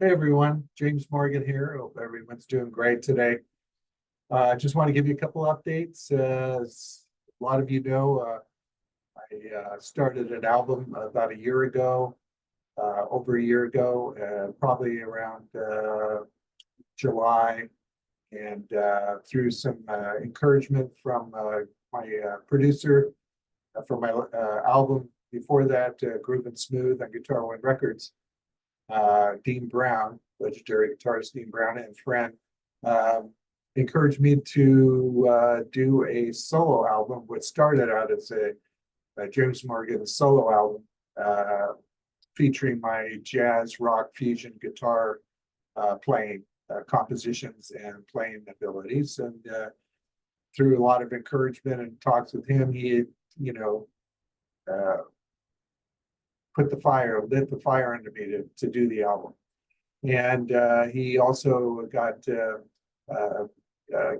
Hey everyone, James Morgan here. Hope everyone's doing great today. I just want to give you a couple updates. As a lot of you know, I started an album about a year ago, over a year ago, probably around July, and through some encouragement from my producer for my album before that, Groove and Smooth on Guitar One Records. Dean Brown, legendary guitarist Dean Brown, and friend, encouraged me to do a solo album, what started out as a James Morgan solo album, featuring my jazz, rock, fusion guitar playing compositions and playing abilities. And through a lot of encouragement and talks with him, he, uh, lit the fire under me to do the album. And he also got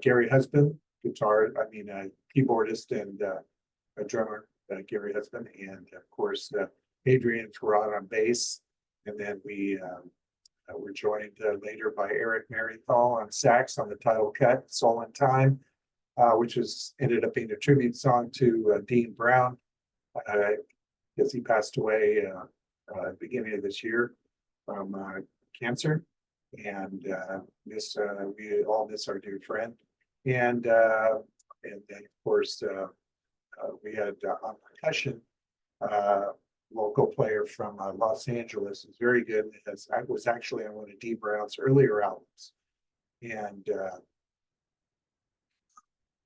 Gary Husband, keyboardist and a drummer, Gary Husband, and of course, Hadrien Feraud on bass. And then we were joined later by Eric Marienthal on sax on the title cut, Soul in Time, which ended up being a tribute song to Dean Brown, because he passed away at the beginning of this year from cancer. And we all miss our dear friend. And then, of course, we had on percussion, local player from Los Angeles. Is very good. I was actually on one of Dean Brown's earlier albums. And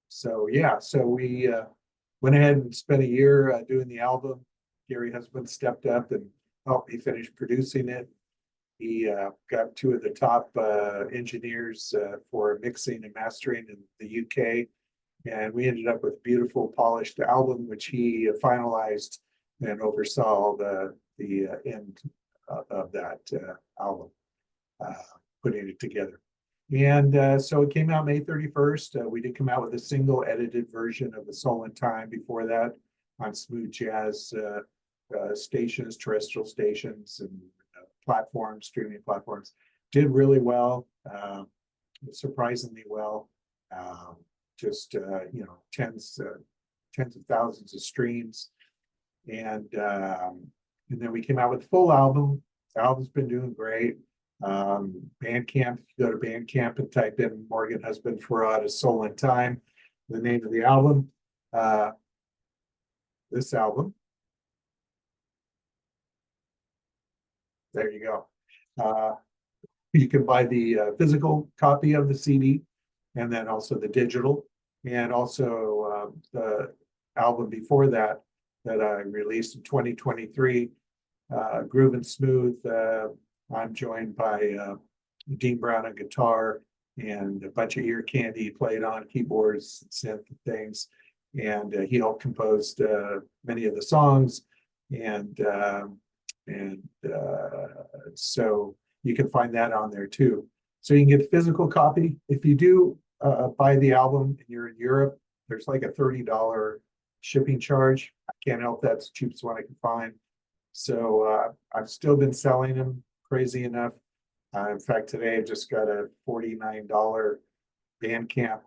so we went ahead and spent a year doing the album. Gary Husband stepped up and helped me finish producing it. He got two of the top engineers for mixing and mastering in the UK. And we ended up with a beautiful polished album, which he finalized and oversaw the end of that album, putting it together. And so it came out May 31st. We did come out with a single edited version of the Soul in Time before that on smooth jazz stations, terrestrial stations, and platforms, streaming platforms. Did really well, surprisingly well. Just tens of thousands of streams, and then we came out with a full album. The album's been doing great. Bandcamp, if you go to Bandcamp and type in Morgan Husband Feraud as Soul in Time, the name of the album. This album. There you go. You can buy the physical copy of the CD, and then also the digital, and also the album before that I released in 2023, Groove and Smooth. I'm joined by Dean Brown on guitar and a bunch of ear candy played on keyboards, synth things, and he helped compose many of the songs, and so you can find that on there too. So you can get a physical copy. If you do buy the album and you're in Europe, there's like a $30 shipping charge. I can't help that. It's the cheapest one I can find. So I've still been selling them, crazy enough. In fact, today I just got a $49 Bandcamp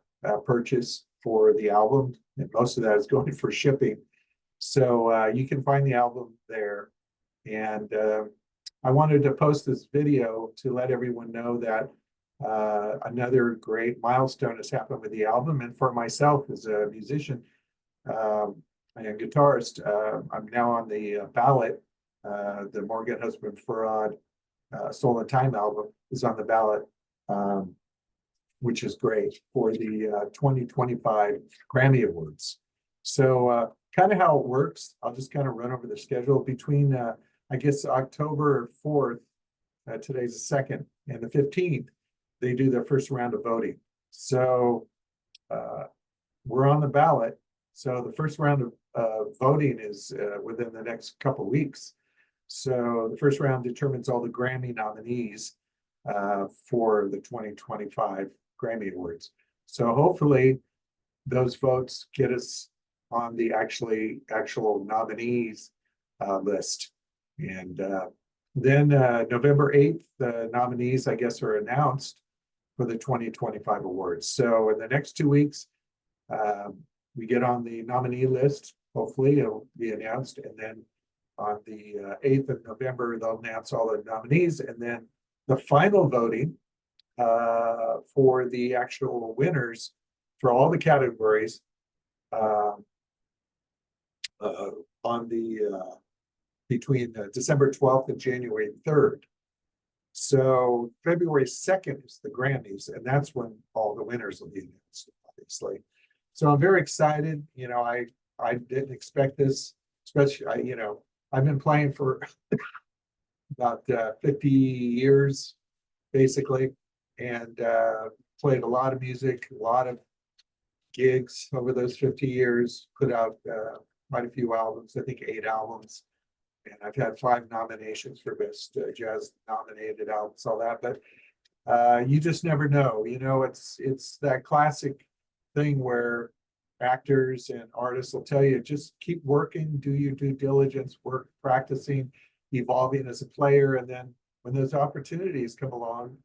purchase for the album, and most of that is going for shipping. So you can find the album there. And I wanted to post this video to let everyone know that another great milestone has happened with the album. And for myself as a musician and guitarist, I'm now on the ballot. The Morgan Husband Feraud Soul in Time album is on the ballot, which is great, for the 2025 Grammy Awards. So kind of how it works, I'll just kind of run over the schedule. Between I guess October 4th, today's the 2nd, and the 15th, they do their first round of voting. So we're on the ballot. So the first round of voting is within the next couple of weeks. So the first round determines all the Grammy nominees for the 2025 Grammy Awards. So hopefully those votes get us on the actual nominees list. And Then November 8th, the nominees, I guess, are announced for the 2025 awards. So in the next 2 weeks, we get on the nominee list. Hopefully it'll be announced. And then on the 8th of November, they'll announce all the nominees. And then the final voting for the actual winners for all the categories on the between December 12th and January 3rd. So February 2nd is the Grammys, and that's when all the winners will be announced, obviously. So I'm very excited. You know, I didn't expect this, especially, you know, I've been playing for about 50 years, basically, and played a lot of music, a lot of gigs over those 50 years, put out quite a few albums, I think 8 albums. And I've had 5 nominations for best jazz nominated albums, all that. But you just never know. You know, it's that classic thing where actors and artists will tell you, just keep working, do your due diligence, work, practicing, evolving as a player. And then when those opportunities come along,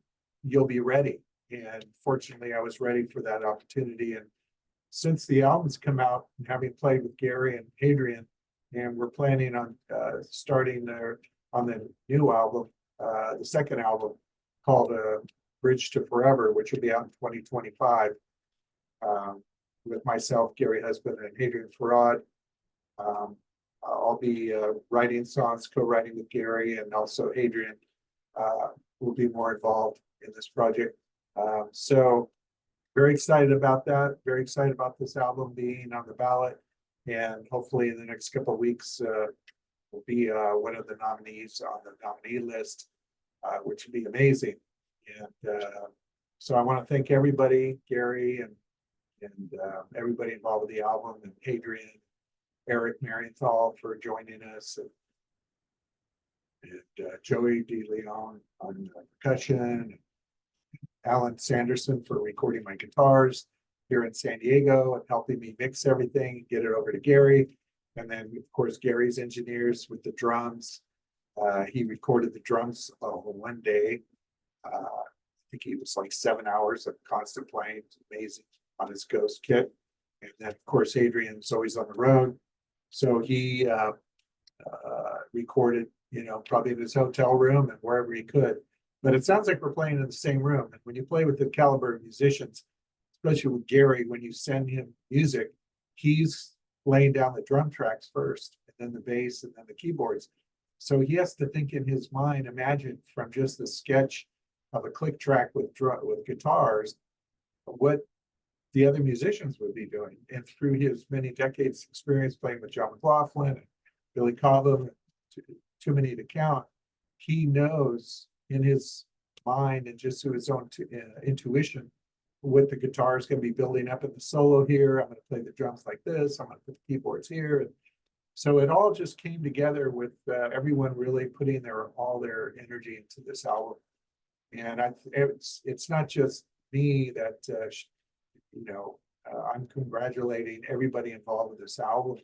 you'll be ready. And fortunately, I was ready for that opportunity. And since the albums come out, and having played with Gary and Hadrien, and we're planning on starting on the new album, the second album called Bridge to Forever, which will be out in 2025 with myself, Gary Husband, and Hadrien Feraud. I'll be writing songs, co-writing with Gary, and also Hadrien will be more involved in this project. So very excited about that. Very excited about this album being on the ballot. And hopefully in the next couple of weeks, will be one of the nominees on the nominee list, which would be amazing. And so I want to thank everybody, Gary and everybody involved with the album, and Hadrien, Eric Marienthal for joining us, and Joey DeLeon on percussion, Alan Sanderson for recording my guitars here in San Diego and helping me mix everything and get it over to Gary. And then, of course, Gary's engineers with the drums. He recorded the drums one day. I think he was like 7 hours of constant playing. It's amazing on his Ghost kit. And then, of course, Hadrien's always on the road. So he recorded, you know, probably in his hotel room and wherever he could. But it sounds like we're playing in the same room. And when you play with the caliber of musicians, especially with Gary, when you send him music, he's laying down the drum tracks first, and then the bass, and then the keyboards. So he has to think in his mind, imagine from just the sketch of a click track with guitars, what the other musicians would be doing. And through his many decades experience playing with John McLaughlin and Billy Cobham, too many to count, he knows in his mind and just through his own intuition what the guitar is going to be building up in the solo here. I'm going to play the drums like this. I'm going to put the keyboards here. And so it all just came together with everyone really putting all their energy into this album. And it's not just me that, you know, I'm congratulating everybody involved with this album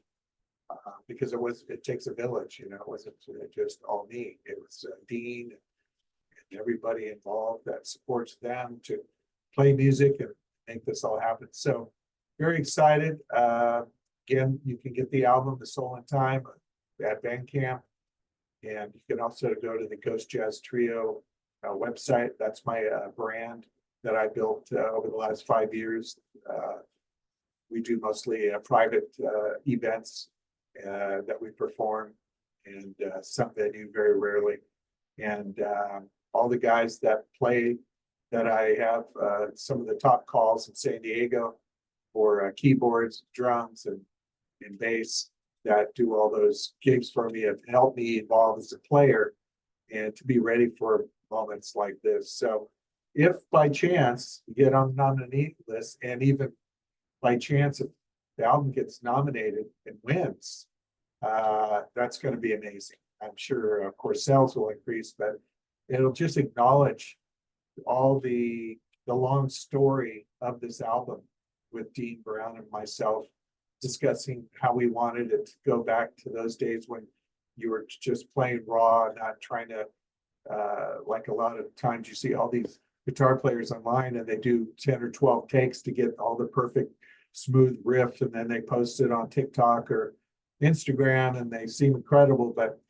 because it takes a village, you know, it wasn't just all me. It was Dean and everybody involved that supports them to play music and make this all happen. So very excited. Again, you can get the album, The Soul in Time, at Bandcamp. And you can also go to the Ghost Jazz Trio website. That's my brand that I built over the last 5 years. We do mostly private events that we perform, and some venue very rarely. And all the guys that play that I have, some of the top calls in San Diego for keyboards, drums, and bass that do all those gigs for me have helped me evolve as a player and to be ready for moments like this. So if by chance you get on the nominee list, and even by chance if the album gets nominated and wins, that's going to be amazing. I'm sure, of course, sales will increase, but it'll just acknowledge all the long story of this album with Dean Brown and myself discussing how we wanted it to go back to those days when you were just playing raw, not trying to like a lot of times you see all these guitar players online and they do 10 or 12 takes to get all the perfect smooth riff, and then they post it on TikTok or Instagram and they seem incredible, but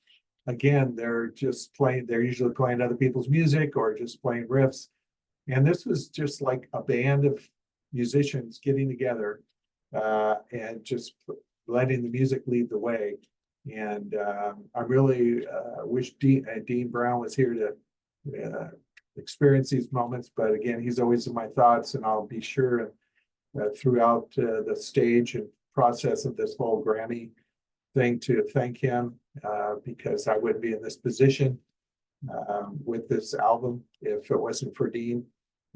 again, they're usually playing other people's music or just playing riffs. And this was just like a band of musicians getting together and just letting the music lead the way. And I really wish Dean Brown was here to experience these moments. But again, he's always in my thoughts, and I'll be sure throughout the stage and process of this whole Grammy thing to thank him because I wouldn't be in this position with this album if it wasn't for Dean.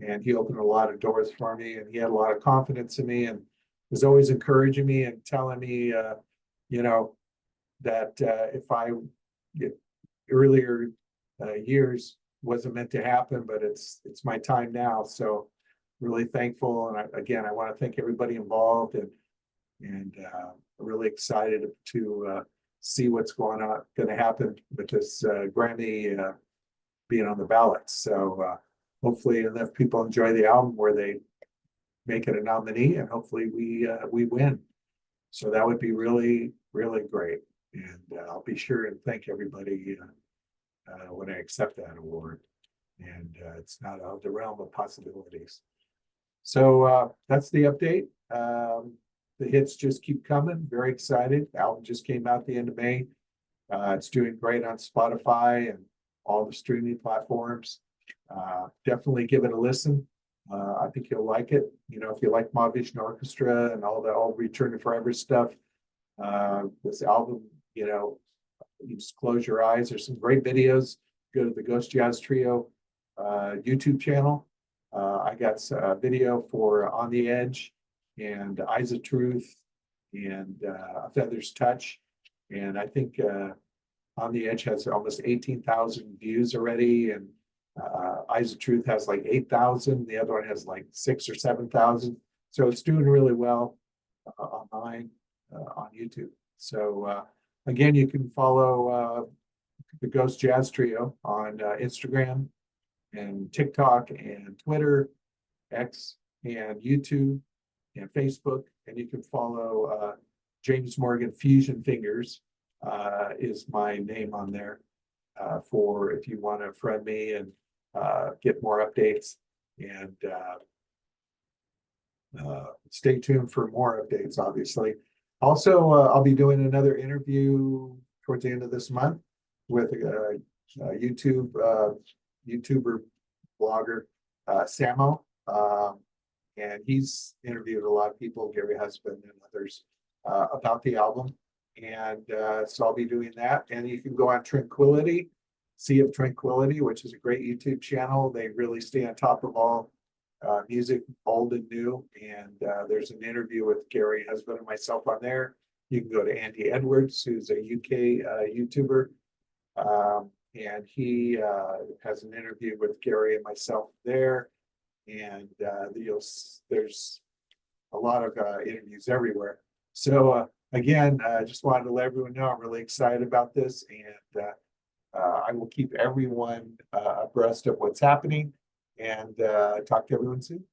And he opened a lot of doors for me, and he had a lot of confidence in me and was always encouraging me and telling me, that if I earlier years wasn't meant to happen, but it's my time now. So really thankful. And I want to thank everybody involved and really excited to see what's going to happen with this Grammy being on the ballot. So hopefully enough people enjoy the album where they make it a nominee, and hopefully we win. So that would be really, really great. And I'll be sure and thank everybody when I accept that award. And it's not out of the realm of possibilities. So that's the update. The hits just keep coming. Very excited. The album just came out the end of May. It's doing great on Spotify and all the streaming platforms. Definitely give it a listen. I think you'll like it. If you like Mahavishnu Orchestra and all Return to Forever stuff, this album, you just close your eyes. There's some great videos. Go to the Ghost Jazz Trio YouTube channel. I got a video for On the Edge and Eyes of Truth and A Feather's Touch. And I think On the Edge has almost 18,000 views already. And Eyes of Truth has like 8,000. The other one has like 6,000 or 7,000. So it's doing really well online on YouTube. So again, you can follow the Ghost Jazz Trio on Instagram and TikTok and Twitter, X, and YouTube and Facebook. And you can follow James Morgan Fusion Fingers is my name on there for if you want to friend me and get more updates. And stay tuned for more updates, obviously. Also, I'll be doing another interview towards the end of this month with a YouTuber blogger, Samo. And he's interviewed a lot of people, Gary Husband and others, about the album. And so I'll be doing that. And you can go on Tranquility, Sea of Tranquility, which is a great YouTube channel. They really stay on top of all music, old and new. And there's an interview with Gary Husband and myself on there. You can go to Andy Edwards, who's a UK YouTuber. And he has an interview with Gary and myself there. And there's a lot of interviews everywhere. So again, I just wanted to let everyone know I'm really excited about this, and I will keep everyone abreast of what's happening, and talk to everyone soon.